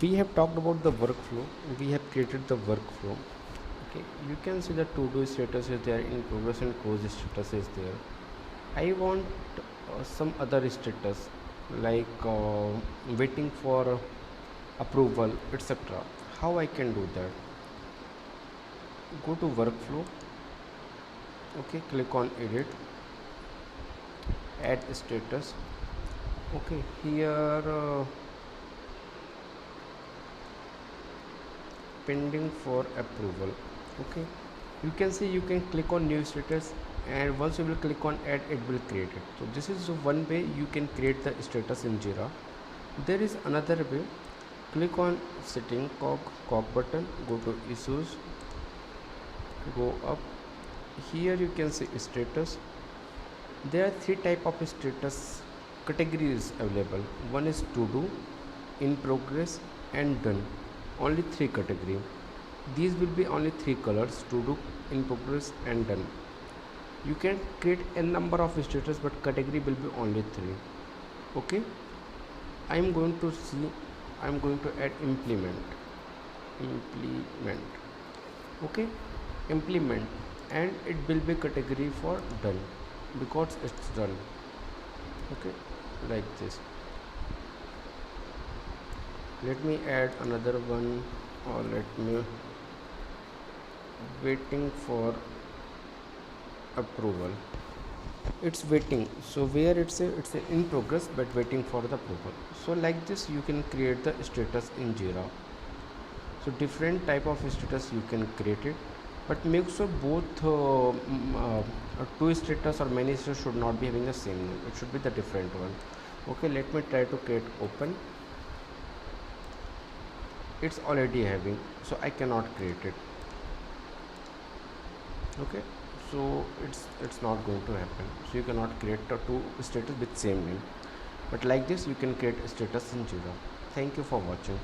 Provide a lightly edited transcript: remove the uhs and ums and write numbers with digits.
We have talked about the workflow. We have created the workflow. Okay, you can see the to-do status is there, in progress and close status is there. I want some other status like waiting for approval, etc. How I can do that? Go to workflow. Okay, click on edit, add status. Okay, here pending for approval. Okay, you can see you can click on new status, and once you will click on add, it will create it. So this is one way you can create the status in Jira. There is another way. Click on setting cog button, go to issues, go up. Here you can see status. There are three type of status categories available. One is to do, in progress, and done. Only three category. These will be only three colors: to do, in progress, and done. You can create a number of status, but category will be only three. Okay, I am going to see. I am going to add implement. Okay, implement, and it will be category for done because it's done. Okay, like this. Let me add another one, or let me waiting for approval. It's waiting, so where it's a in progress but waiting for the approval. So like this you can create the status in Jira. So different type of status you can create it, but make sure both two status or many status should not be having the same name. It should be the different one. Okay, let me try to create open. It's already having, so I cannot create it. Okay, so it's not going to happen. So you cannot create the two status with same name, but like this you can create a status in Jira. Thank you for watching.